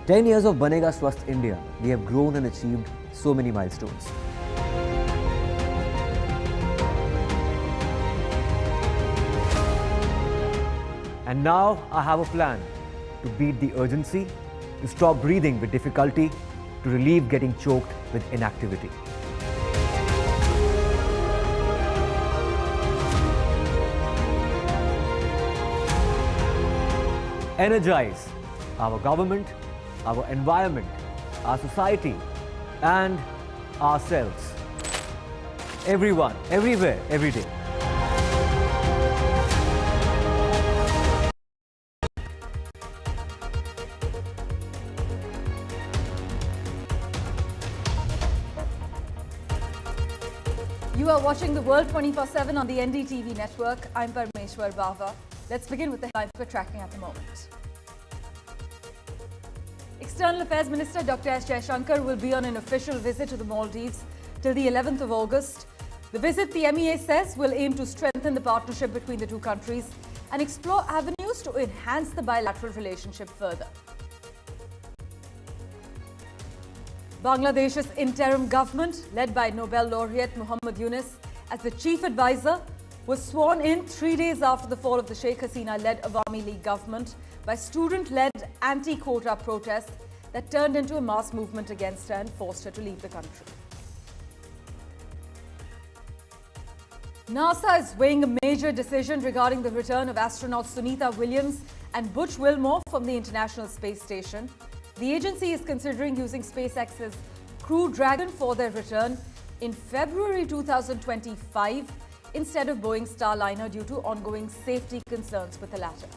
10 years of Banega Swasth India, we have grown and achieved so many milestones. And now I have a plan to beat the urgency, to stop breathing with difficulty, to relieve getting choked with inactivity. Energize our government, our environment, our society, and ourselves. Everyone, everywhere, every day. You are watching The World 24/7 on the NDTV network. I'm Parmeshwar Bava. Let's begin with the headlines we're tracking at the moment. External Affairs Minister Dr. Jaishankar will be on an official visit to the Maldives till the 11th of August. The visit, the MEA says, will aim to strengthen the partnership between the two countries and explore avenues to enhance the bilateral relationship further. Bangladesh's interim government, led by Nobel laureate Muhammad Yunus as the chief advisor, was sworn in 3 days after the fall of the Sheikh Hasina-led Awami League government by student-led anti-quota protests that turned into a mass movement against her and forced her to leave the country. NASA is weighing a major decision regarding the return of astronauts Sunita Williams and Butch Wilmore from the International Space Station. The agency is considering using SpaceX's Crew Dragon for their return in February 2025 instead of Boeing's Starliner due to ongoing safety concerns with the latter.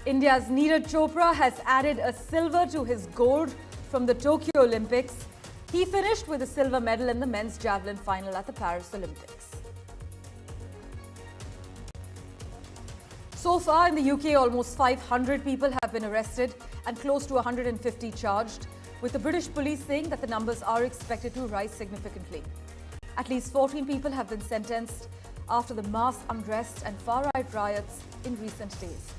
India's Neeraj Chopra has added a silver to his gold from the Tokyo Olympics. He finished with a silver medal in the men's javelin final at the Paris Olympics. So far in the UK, almost 500 people have been arrested and close to 150 charged, with the British police saying that the numbers are expected to rise significantly. At least 14 people have been sentenced after the mass unrest and far-right riots in recent days.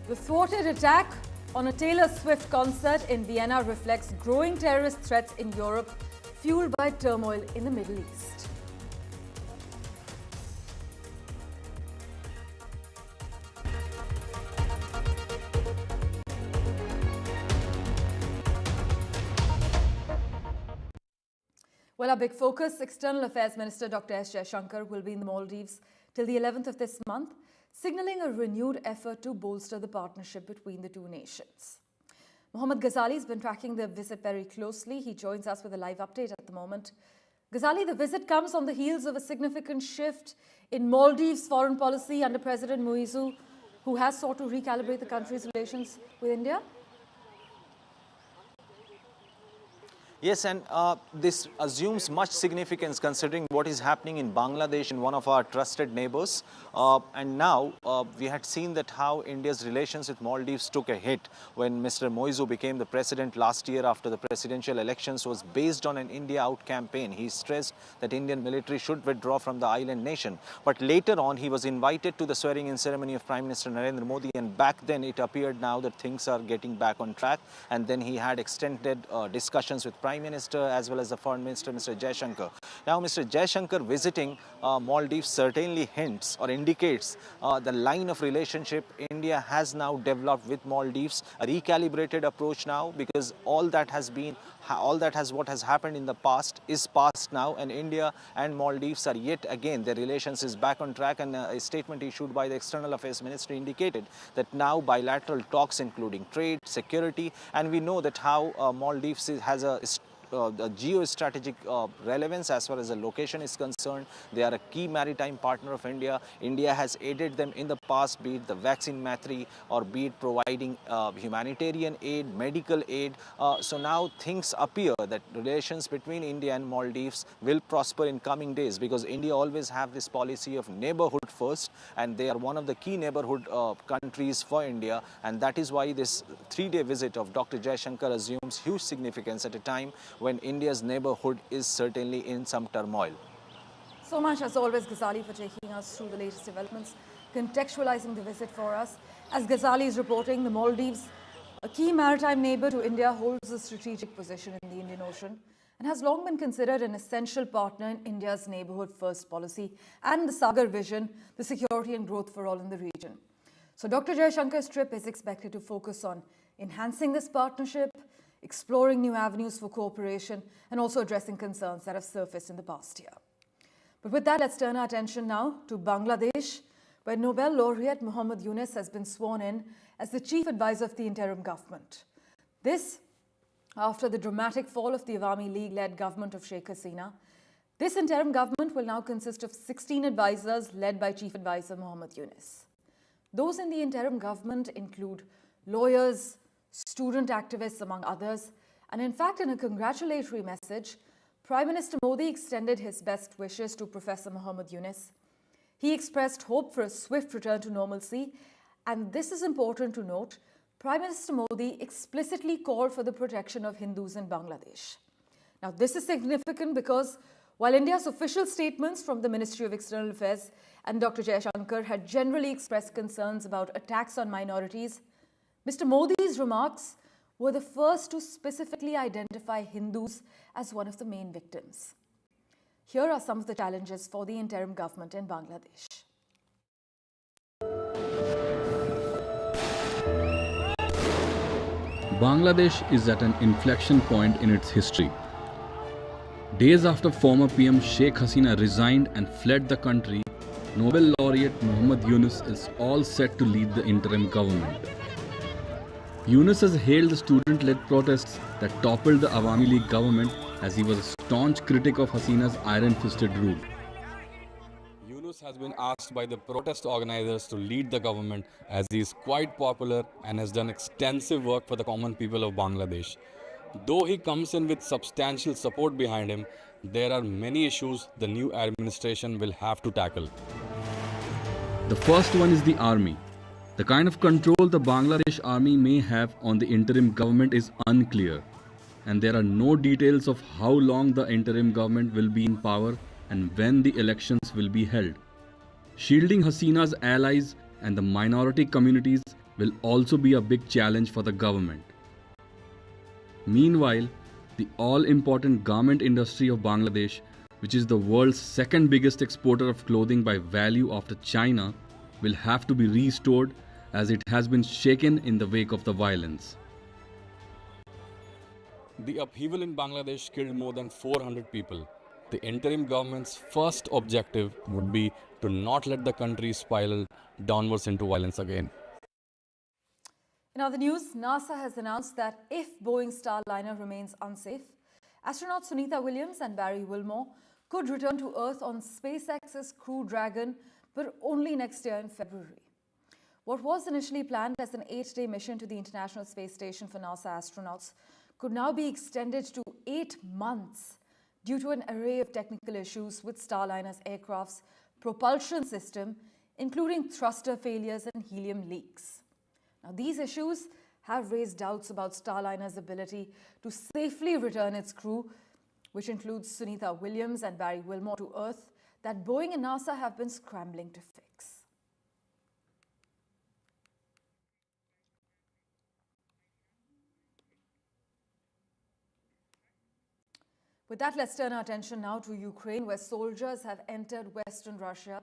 The thwarted attack on a Taylor Swift concert in Vienna reflects growing terrorist threats in Europe, fueled by turmoil in the Middle East. Well, our big focus, External Affairs Minister Dr. S. Jaishankar will be in the Maldives till the 11th of this month, signalling a renewed effort to bolster the partnership between the two nations. Mohammad Ghazali has been tracking the visit very closely. He joins us with a live update at the moment. Ghazali, the visit comes on the heels of a significant shift in Maldives' foreign policy under President Moizu, who has sought to recalibrate the country's relations with India. Yes, and this assumes much significance considering what is happening in Bangladesh, in one of our trusted neighbors. And now we had seen that how India's relations with Maldives took a hit when Mr. Moizu became the president last year after the presidential elections was based on an India out campaign. He stressed that Indian military should withdraw from the island nation. But later on, he was invited to the swearing-in ceremony of Prime Minister Narendra Modi, and back then it appeared now that things are getting back on track. And then he had extended discussions with Prime Minister as well as the Foreign Minister, Mr. Jaishankar. Now, Mr. Jaishankar visiting Maldives certainly hints or indicates the line of relationship India has now developed with Maldives, a recalibrated approach now, because what has happened in the past is past now, and India and Maldives are yet again, their relations is back on track. And a statement issued by the External Affairs Ministry indicated that now bilateral talks including trade, security, and we know that how Maldives has a geostrategic relevance as far as the location is concerned. They are a key maritime partner of India. India has aided them in the past, be it the vaccine matri or be it providing humanitarian aid, medical aid. So now things appear that relations between India and Maldives will prosper in coming days, because India always have this policy of neighborhood first, and they are one of the key neighborhood countries for India, and that is why this 3-day visit of Dr. Jaishankar assumes huge significance at a time when India's neighborhood is certainly in some turmoil. So much, as always, Ghazali, for taking us through the latest developments, contextualizing the visit for us. As Ghazali is reporting, the Maldives, a key maritime neighbor to India, holds a strategic position in the Indian Ocean and has long been considered an essential partner in India's neighborhood first policy and the Sagar vision, the security and growth for all in the region. So Dr. Jaishankar's trip is expected to focus on enhancing this partnership, exploring new avenues for cooperation, and also addressing concerns that have surfaced in the past year. But with that, let's turn our attention now to Bangladesh, where Nobel laureate Muhammad Yunus has been sworn in as the chief advisor of the interim government. This, after the dramatic fall of the Awami League-led government of Sheikh Hasina. This interim government will now consist of 16 advisors led by Chief Advisor Muhammad Yunus. Those in the interim government include lawyers, student activists, among others. And in fact, in a congratulatory message, Prime Minister Modi extended his best wishes to Professor Muhammad Yunus. He expressed hope for a swift return to normalcy, and this is important to note. Prime Minister Modi explicitly called for the protection of Hindus in Bangladesh. Now, this is significant because while India's official statements from the Ministry of External Affairs and Dr. Jaishankar had generally expressed concerns about attacks on minorities, Mr. Modi's remarks were the first to specifically identify Hindus as one of the main victims. Here are some of the challenges for the interim government in Bangladesh. Bangladesh is at an inflection point in its history. Days after former PM Sheikh Hasina resigned and fled the country, Nobel laureate Muhammad Yunus is all set to lead the interim government. Yunus has hailed the student-led protests that toppled the Awami League government as he was a staunch critic of Hasina's iron-fisted rule. Yunus has been asked by the protest organizers to lead the government as he is quite popular and has done extensive work for the common people of Bangladesh. Though he comes in with substantial support behind him, there are many issues the new administration will have to tackle. The first one is the army. The kind of control the Bangladesh army may have on the interim government is unclear, and there are no details of how long the interim government will be in power and when the elections will be held. Shielding Hasina's allies and the minority communities will also be a big challenge for the government. Meanwhile, the all-important garment industry of Bangladesh, which is the world's second biggest exporter of clothing by value after China, will have to be restored as it has been shaken in the wake of the violence. The upheaval in Bangladesh killed more than 400 people. The interim government's first objective would be to not let the country spiral downwards into violence again. In other news, NASA has announced that if Boeing Starliner remains unsafe, astronauts Sunita Williams and Barry Wilmore could return to Earth on SpaceX's Crew Dragon, but only next year in February. What was initially planned as an 8-day mission to the International Space Station for NASA astronauts could now be extended to 8 months due to an array of technical issues with Starliner's aircraft's propulsion system, including thruster failures and helium leaks. Now, these issues have raised doubts about Starliner's ability to safely return its crew, which includes Sunita Williams and Barry Wilmore, to Earth, that Boeing and NASA have been scrambling to fix. With that, let's turn our attention now to Ukraine, where soldiers have entered western Russia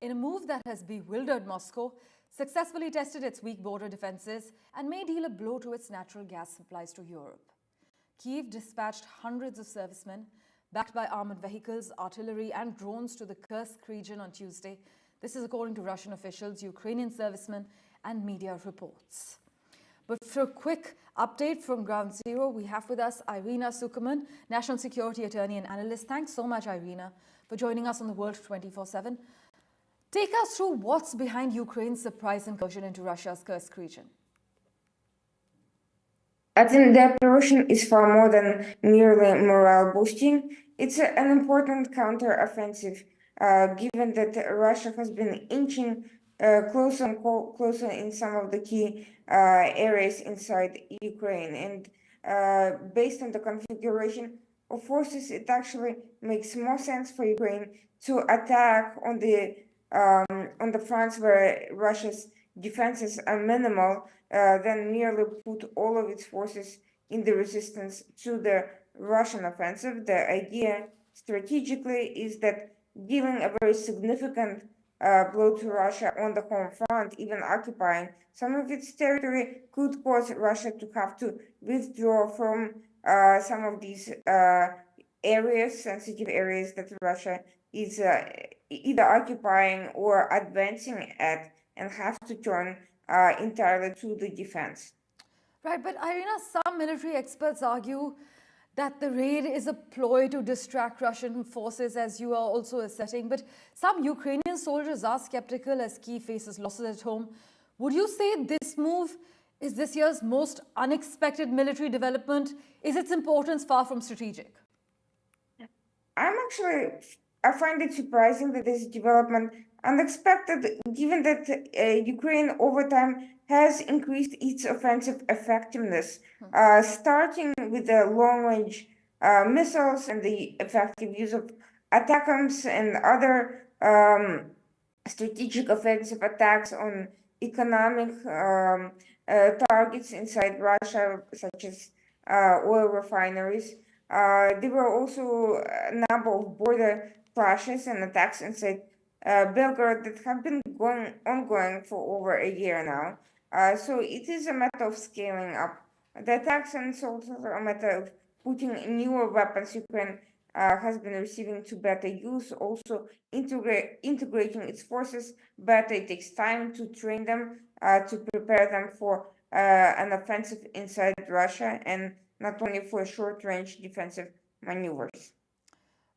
in a move that has bewildered Moscow, successfully tested its weak border defenses, and may deal a blow to its natural gas supplies to Europe. Kyiv dispatched hundreds of servicemen, backed by armored vehicles, artillery, and drones to the Kursk region on Tuesday. This is according to Russian officials, Ukrainian servicemen, and media reports. But for a quick update from Ground Zero, we have with us Irina Sukerman, National Security Attorney and Analyst. Thanks so much, Irina, for joining us on the World 24/7. Take us through what's behind Ukraine's surprise incursion into Russia's Kursk region. I think the operation is far more than merely morale boosting. It's an important counter-offensive, given that Russia has been inching closer and closer in some of the key areas inside Ukraine. And based on the configuration, of forces, it actually makes more sense for Ukraine to attack on the fronts where Russia's defenses are minimal than merely put all of its forces in the resistance to the Russian offensive. The idea strategically is that giving a very significant blow to Russia on the home front, even occupying some of its territory, could cause Russia to have to withdraw from some of these areas, sensitive areas that Russia is either occupying or advancing at, and have to turn entirely to the defense. Right, but Irina, some military experts argue that the raid is a ploy to distract Russian forces, as you are also asserting. But some Ukrainian soldiers are skeptical as Kyiv faces losses at home. Would you say this move is this year's most unexpected military development? Is its importance far from strategic? I find it surprising that this development unexpected, given that Ukraine over time has increased its offensive effectiveness, starting with the long-range missiles and the effective use of ATACMS and other strategic offensive attacks on economic targets inside Russia, such as oil refineries. There were also a number of border clashes and attacks inside Belgrade that have been ongoing for over a year now. So it is a matter of scaling up. The attacks and assaults are a matter of putting newer weapons Ukraine has been receiving to better use, also integrating its forces better. It takes time to train them, to prepare them for an offensive inside Russia, and not only for short-range defensive maneuvers.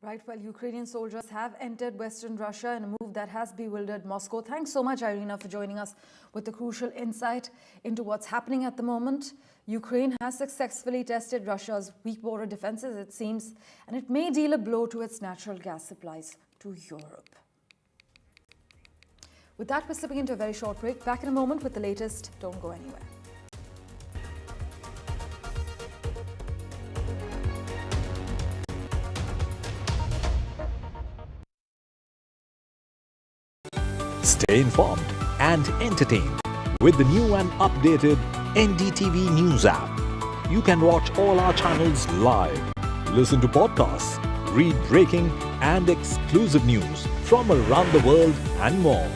Right, well, Ukrainian soldiers have entered Western Russia in a move that has bewildered Moscow. Thanks so much, Irina, for joining us with the crucial insight into what's happening at the moment. Ukraine has successfully tested Russia's weak border defenses, it seems, and it may deal a blow to its natural gas supplies to Europe. With that, we're stepping into a very short break. Back in a moment with the latest. Don't go anywhere. Stay informed and entertained with the new and updated NDTV News app. You can watch all our channels live, listen to podcasts, read breaking and exclusive news from around the world and more.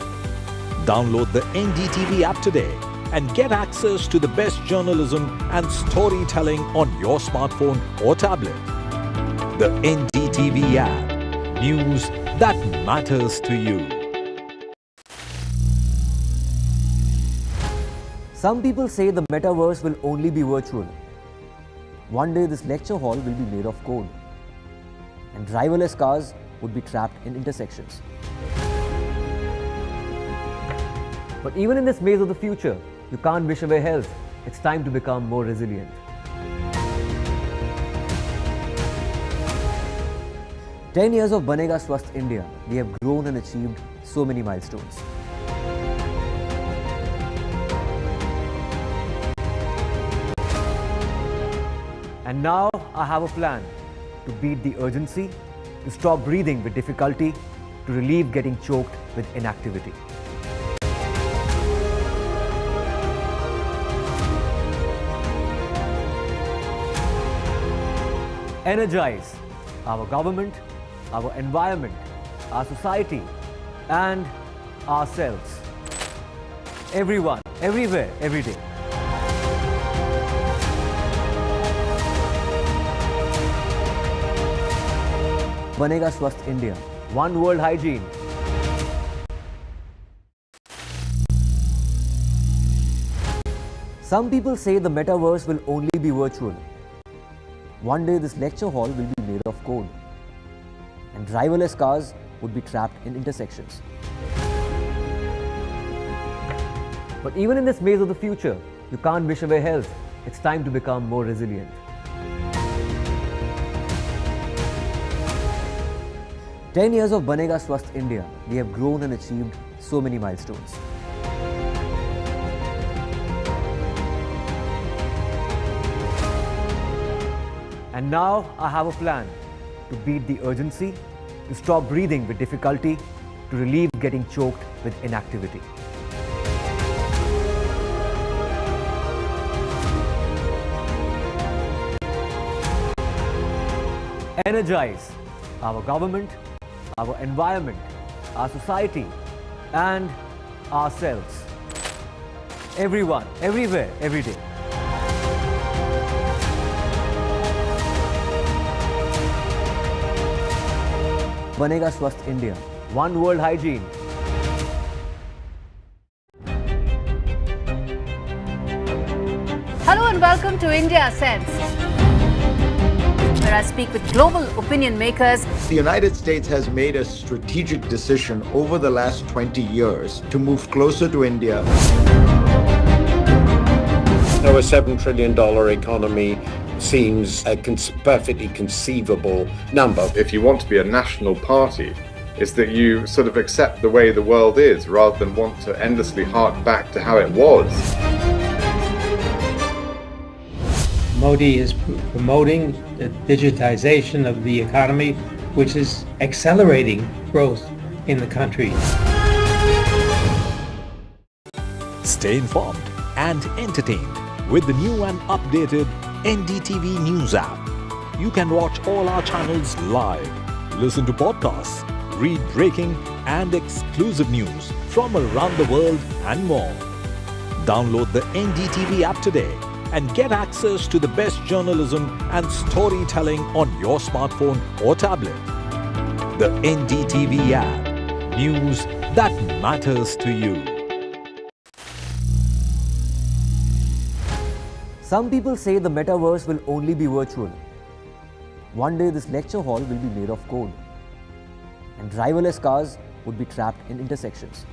Download the NDTV app today and get access to the best journalism and storytelling on your smartphone or tablet. The NDTV app. News that matters to you. Some people say the metaverse will only be virtual. One day this lecture hall will be made of code, and driverless cars would be trapped in intersections. But even in this maze of the future, you can't wish away health. It's time to become more resilient. "10 years of Banega Swasth India, we have grown and achieved so many milestones. And now I have a plan to beat the urgency, to stop breathing with difficulty, to relieve getting choked with inactivity. Energize our government, our environment, our society, and ourselves. Everyone, everywhere, every day. Banega Swasth India. One world hygiene. Some people say the metaverse will only be virtual. One day this lecture hall will be made of code, and driverless cars would be trapped in intersections. But even in this maze of the future, you can't wish away health. It's time to become more resilient. "10 years of Banega Swasth India, we have grown and achieved so many milestones. And now I have a plan to beat the urgency, to stop breathing with difficulty, to relieve getting choked with inactivity. Energize our government, our environment, our society, and ourselves. Everyone, everywhere, every day. बनेगा स्वस्थ India, One World Hygiene. Hello and welcome to India Sense, where I speak with global opinion makers. The United States has made a strategic decision over the last 20 years to move closer to India. Our $7 trillion economy seems a perfectly conceivable number. If you want to be a national party, it's that you sort of accept the way the world is rather than want to endlessly hark back to how it was. Modi is promoting the digitization of the economy, which is accelerating growth in the country. Stay informed and entertained with the new and updated NDTV News app. You can watch all our channels live, listen to podcasts, read breaking and exclusive news from around the world and more. Download the NDTV app today and get access to the best journalism and storytelling on your smartphone or tablet. The NDTV app. News that matters to you. Some people say the metaverse will only be virtual. One day this lecture hall will be made of code, and driverless cars would be trapped in intersections.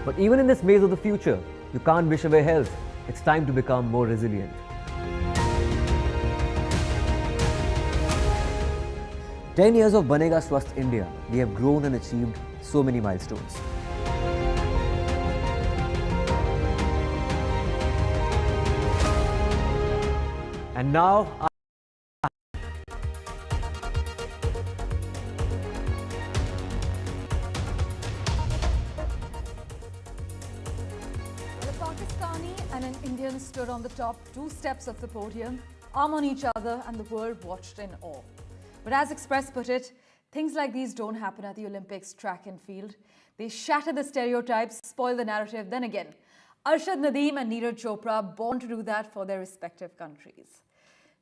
But even in this maze of the future, you can't wish away health. It's time to become more resilient. 10 years of Banega Swasth India, we have grown and achieved so many milestones. And now, A Pakistani and an Indian stood on the top two steps of the podium, arm on each other, and the world watched in awe. But as Express put it, things like these don't happen at the Olympics track and field. They shatter the stereotypes, spoil the narrative. Then again, Arshad Nadeem and Neeraj Chopra born to do that for their respective countries.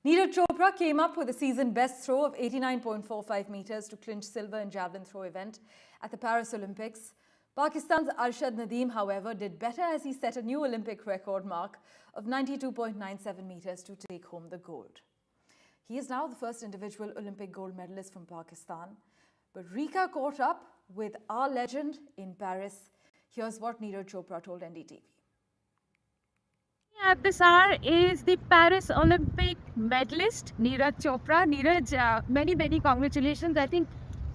Neeraj Chopra came up with a season best throw of 89.45 meters to clinch silver in javelin throw event at the Paris Olympics. Pakistan's Arshad Nadeem, however, did better as he set a new Olympic record mark of 92.97 meters to take home the gold. He is now the first individual Olympic gold medalist from Pakistan. But Rika caught up with our legend in Paris. Here's what Neeraj Chopra told NDTV. At this hour is the Paris Olympic medalist Neeraj Chopra. Neeraj, many congratulations. I think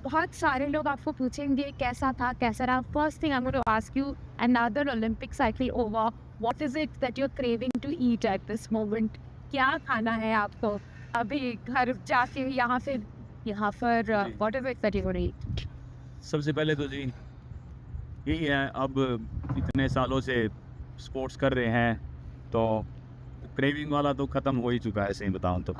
बहुत सारे लोग आपको पूछेंगे कैसा था कैसा रहा. First thing I'm going to ask you, another Olympic cycle over. What is it that you're craving to eat at this moment? क्या खाना है आपको अभी घर जाके यहाँ पर what is it that you're going to eat? सबसे पहले तो जी यही है, अब इतने सालों से स्पोर्ट्स कर रहे हैं तो क्रेविंग वाला तो ख़त्म हो ही चुका है, सही बताऊं तो.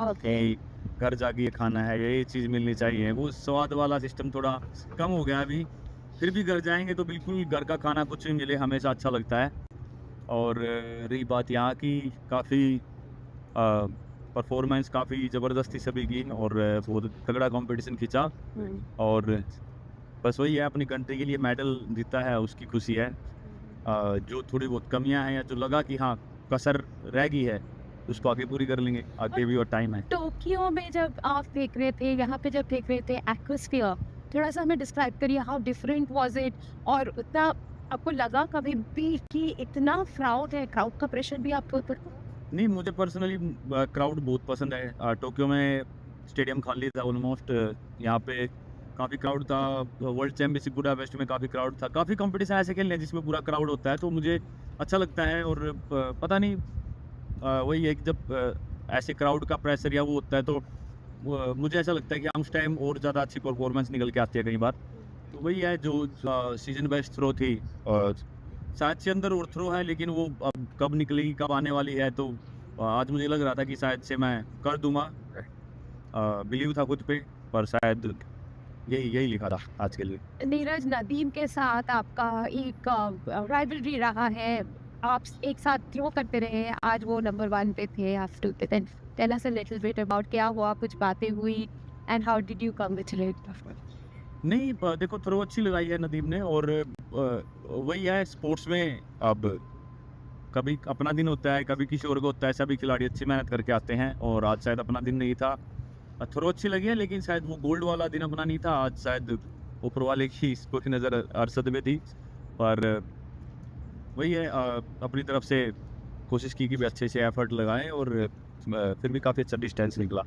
घर जाके ये खाना है, ये चीज़ मिलनी चाहिए, वो स्वाद वाला सिस्टम थोड़ा कम हो गया अभी. फिर भी घर जाएंगे तो बिल्कुल घर का खाना कुछ भी मिले हमेशा अच्छा लगता है. और रही बात यहाँ की, काफ़ी परफॉर्मेंस काफ़ी ज़बरदस्ती सभी की और बहुत तगड़ा कंपटीशन खींचा. और बस वही है, अपनी कंट्री के लिए मेडल जीता है उसकी खुशी है. जो थोड़ी बहुत कमियां हैं या जो लगा कि हाँ कसर रह गई है उसको आगे पूरी कर लेंगे, आगे भी और टाइम है. टोक्यो में जब आप देख रहे थे, यहाँ पे जब देख रहे थे, एटमॉस्फेयर थोड़ा सा हमें डिस्क्राइब करिए. How different was it? और उतना आपको लगा कभी भी कि इतना क्राउड है, क्राउड का प्रेशर भी आपको ऊपर? नहीं, मुझे पर्सनली क्राउड बहुत पसंद है. टोक्यो में स्टेडियम खाली था ऑलमोस्ट. यहाँ पे काफ़ी क्राउड था. वर्ल्ड चैम्पियनशिप बुडापेस्ट में काफ़ी क्राउड था. काफ़ी कंपटीशन ऐसे खेलने हैं जिसमें पूरा क्राउड होता है, तो मुझे अच्छा लगता है. और पता नहीं वही है कि जब ऐसे क्राउड का प्रेशर या वो होता है तो मुझे ऐसा लगता है कि उस टाइम और ज़्यादा अच्छी परफॉर्मेंस निकल के आती है कई बार। तो वही है जो सीजन बेस्ट थ्रो थी, और शायद से अंदर और थ्रो है, लेकिन वो अब कब निकलेगी, कब आने वाली है, तो आज मुझे लग रहा था कि शायद से मैं कर दूंगा, बिलीव था खुद पे, पर शायद यही लिखा था आज के लिए। नीरज, नदीम के साथ आपका एक राइवलरी रहा है, आप एक साथ थ्रो करते रहे हैं, आज वो नंबर 1 पे थे। After then tell us a little bit about क्या हुआ, कुछ बातें हुई and how did you congratulate? नहीं, देखो थ्रो अच्छी लगाई है नदीम ने, और वही है स्पोर्ट्स में, अब कभी अपना दिन होता है, कभी किसी और को होता है, सभी खिलाड़ी अच्छी मेहनत करके आते हैं, और आज शायद अपना दिन नहीं था। थ्रो अच्छी लगी है, लेकिन शायद वो गोल्ड वाला दिन अपना नहीं था। आज शायद ऊपर वाले की इसको नज़र अरसद में थी, पर वही है, अपनी तरफ से कोशिश की कि भी अच्छे से एफर्ट लगाएं, और फिर भी काफ़ी अच्छा डिस्टेंस निकला।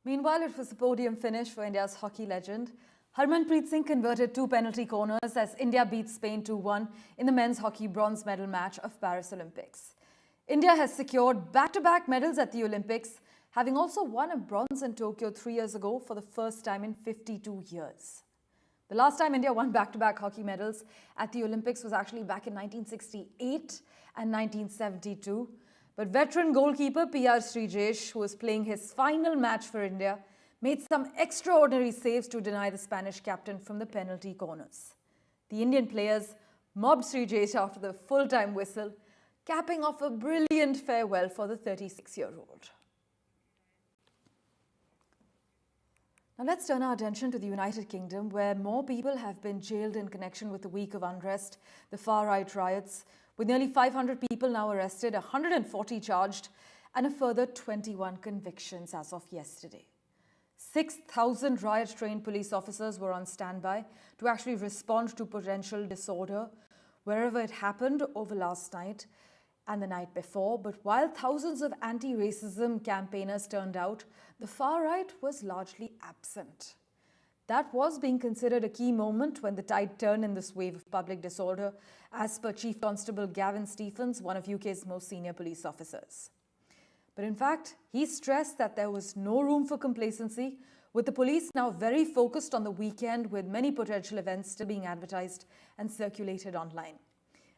Meanwhile, it was a podium finish for India's hockey legend. Harmanpreet Singh converted 2 penalty corners as India beat Spain 2-1 in the men's hockey bronze medal match of Paris Olympics. India has secured back-to-back medals at the Olympics, having also won a bronze in Tokyo 3 years ago for the first time in 52 years. The last time India won back-to-back hockey medals at the Olympics was actually back in 1968 and 1972. But veteran goalkeeper P.R. Srijesh, who was playing his final match for India, made some extraordinary saves to deny the Spanish captain from the penalty corners. The Indian players mobbed Srijesh after the full-time whistle, capping off a brilliant farewell for the 36-year-old. Now let's turn our attention to the United Kingdom, where more people have been jailed in connection with the week of unrest, the far-right riots, with nearly 500 people now arrested, 140 charged, and a further 21 convictions as of yesterday. 6,000 riot-trained police officers were on standby to actually respond to potential disorder wherever it happened over last night and the night before. But while thousands of anti-racism campaigners turned out, the far right was largely absent. That was being considered a key moment when the tide turned in this wave of public disorder, as per Chief Constable Gavin Stephens, one of UK's most senior police officers. But in fact, he stressed that there was no room for complacency, with the police now very focused on the weekend, with many potential events still being advertised and circulated online.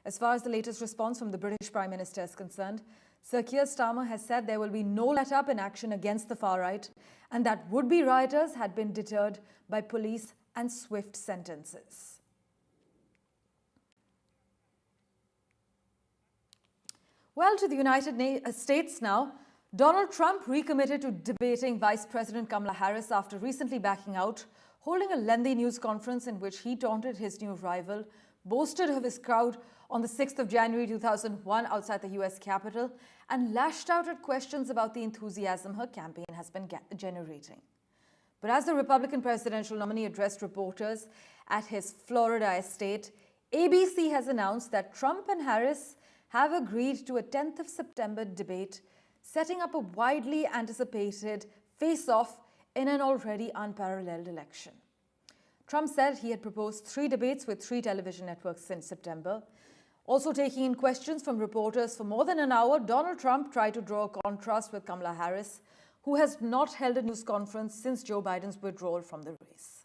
As far as the latest response from the British Prime Minister is concerned, Sir Keir Starmer has said there will be no let-up in action against the far right, and that would-be rioters had been deterred by police and swift sentences. Well, to the United States now. Donald Trump recommitted to debating Vice President Kamala Harris after recently backing out, holding a lengthy news conference in which he taunted his new rival, boasted of his crowd on the 6th of January 2001 outside the US Capitol, and lashed out at questions about the enthusiasm her campaign has been generating. But as the Republican presidential nominee addressed reporters at his Florida estate, ABC has announced that Trump and Harris have agreed to a 10th of September debate, setting up a widely anticipated face-off in an already unparalleled election. Trump said he had proposed 3 debates with 3 television networks since September. Also taking in questions from reporters for more than an hour, Donald Trump tried to draw a contrast with Kamala Harris, who has not held a news conference since Joe Biden's withdrawal from the race.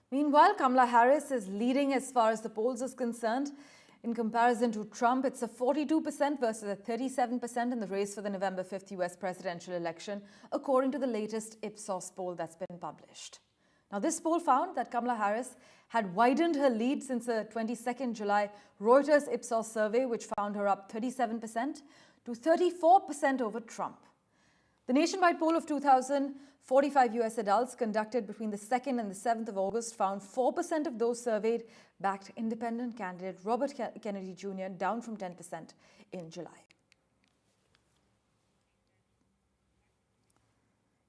Meanwhile, Kamala Harris is leading as far as the polls is concerned. In comparison to Trump, it's a 42% versus a 37% in the race for the November 5th US presidential election, according to the latest Ipsos poll that's been published. Now, this poll found that Kamala Harris had widened her lead since the 22nd July Reuters Ipsos survey, which found her up 37% to 34% over Trump. The nationwide poll of 2,045 US adults conducted between the 2nd and the 7th of August found 4% of those surveyed backed independent candidate Robert Kennedy Jr., down from 10% in July.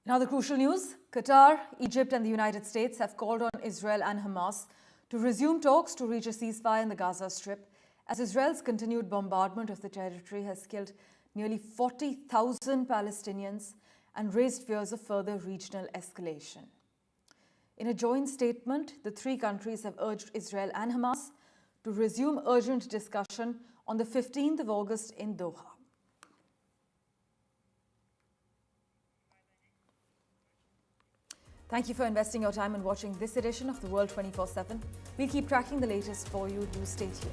Now the crucial news: Qatar, Egypt and the United States have called on Israel and Hamas to resume talks to reach a ceasefire in the Gaza Strip, as Israel's continued bombardment of the territory has killed nearly 40,000 Palestinians and raised fears of further regional escalation. In a joint statement, the three countries have urged Israel and Hamas to resume urgent discussion on the 15th of August in Doha. Thank you for investing your time in watching this edition of The World 24/7. We'll keep tracking the latest for you. Do stay tuned.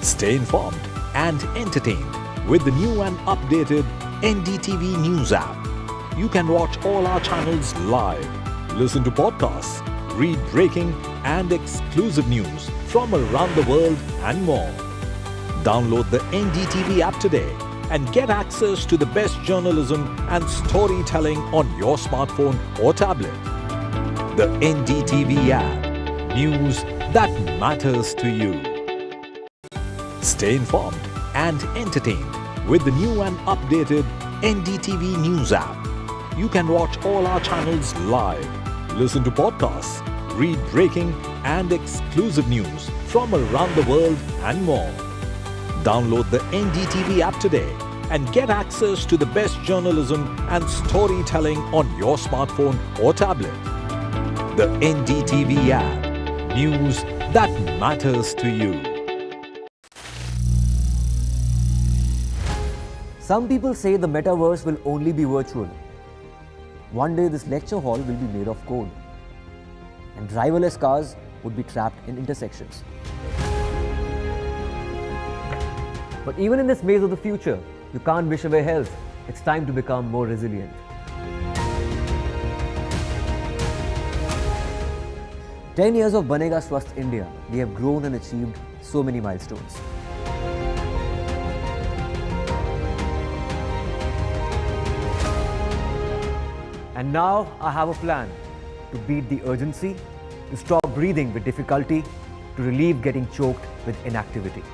Stay informed and entertained with the new and updated NDTV News app. You can watch all our channels live, listen to podcasts, read breaking and exclusive news from around the world and more. Download the NDTV app today and get access to the best journalism and storytelling on your smartphone or tablet. The NDTV app. News that matters to you. Stay informed and entertained with the new and updated NDTV News app. You can watch all our channels live, listen to podcasts, read breaking and exclusive news from around the world and more. Download the NDTV app today and get access to the best journalism and storytelling on your smartphone or tablet. The NDTV app. News that matters to you. Some people say the metaverse will only be virtual. One day this lecture hall will be made of code, and driverless cars would be trapped in intersections. But even in this maze of the future, you can't wish away health. It's time to become more resilient. "10 years of Banega Swasth India, we have grown and achieved so many milestones. And now I have a plan to beat the urgency, to stop breathing with difficulty, to relieve getting choked with inactivity.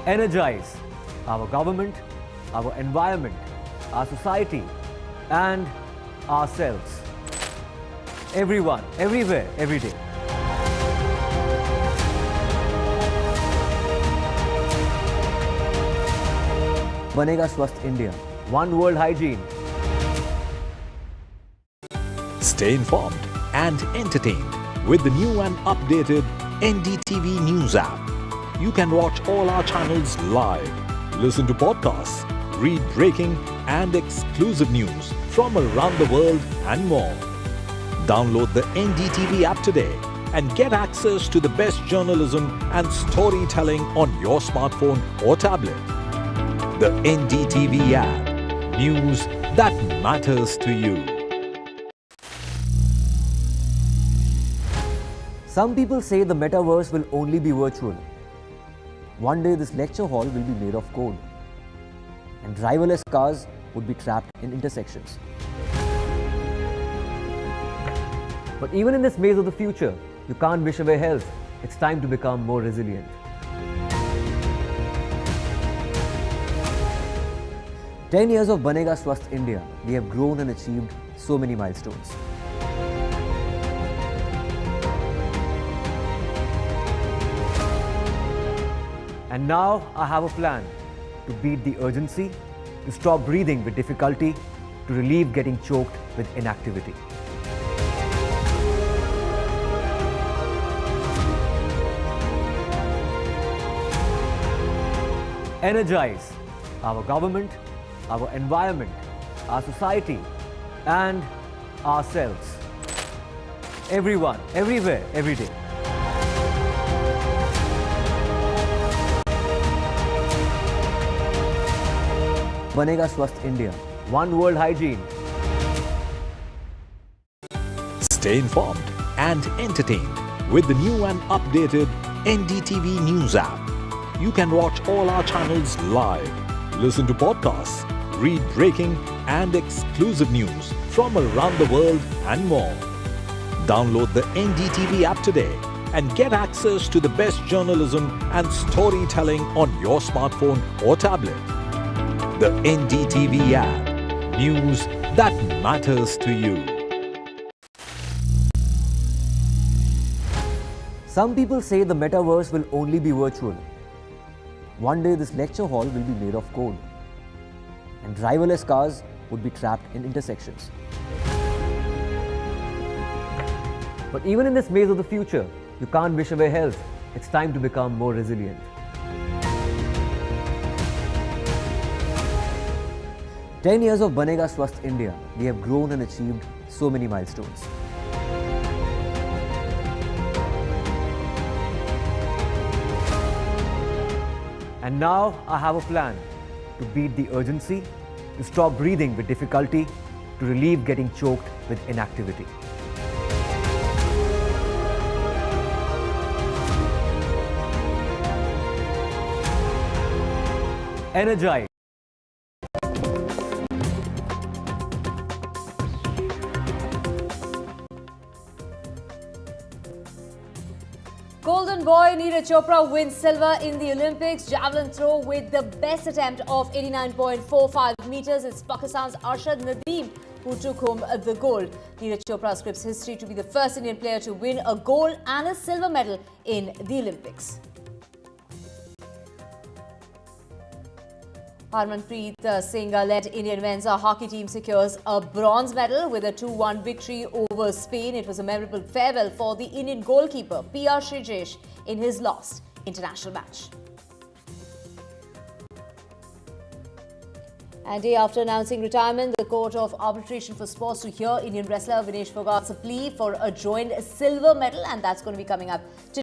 Energize our government, our environment, our society, and ourselves. Everyone, everywhere, every day. Banega Swasth India. One world hygiene. Stay informed and entertained with the new and updated NDTV News app. You can watch all our channels live, listen to podcasts, read breaking and exclusive news from around the world and more. Download the NDTV app today and get access to the best journalism and storytelling on your smartphone or tablet. The NDTV app. News that matters to you. Some people say the metaverse will only be virtual. One day this lecture hall will be made of code, and driverless cars would be trapped in intersections. But even in this maze of the future, you can't wish away health. It's time to become more resilient. "10 years of Banega Swasth India, we have grown and achieved so many milestones. And now I have a plan to beat the urgency, to stop breathing with difficulty, to relieve getting choked with inactivity. Energize our government, our environment, our society, and ourselves. Everyone, everywhere, every day. Banega Swasth India. One world hygiene. Stay informed and entertained with the new and updated NDTV News app. You can watch all our channels live, listen to podcasts, read breaking and exclusive news from around the world and more. Download the NDTV app today and get access to the best journalism and storytelling on your smartphone or tablet. The NDTV app. News that matters to you. Some people say the metaverse will only be virtual. One day this lecture hall will be made of gold, and driverless cars would be trapped in intersections. But even in this maze of the future, you can't wish away health. It's time to become more resilient. "10 years of Banega Swasth India, we have grown and achieved so many milestones. And now I have a plan to beat the urgency, to stop breathing with difficulty, to relieve getting choked with inactivity. Energize. Golden boy Neeraj Chopra wins silver in the Olympics javelin throw with the best attempt of 89.45 meters. It's Pakistan's Arshad Nadeem who took home the gold. Neeraj Chopra scripts history to be the first Indian player to win a gold and a silver medal in the Olympics. Harmanpreet Singh-led Indian men's hockey team secures a bronze medal with a 2-1 victory over Spain. It was a memorable farewell for the Indian goalkeeper PR Shrijesh in his last international match. And day after announcing retirement, the Court of Arbitration for Sports to hear Indian wrestler Vinesh Phogat's plea for a joint silver medal, and that's going to be coming up today.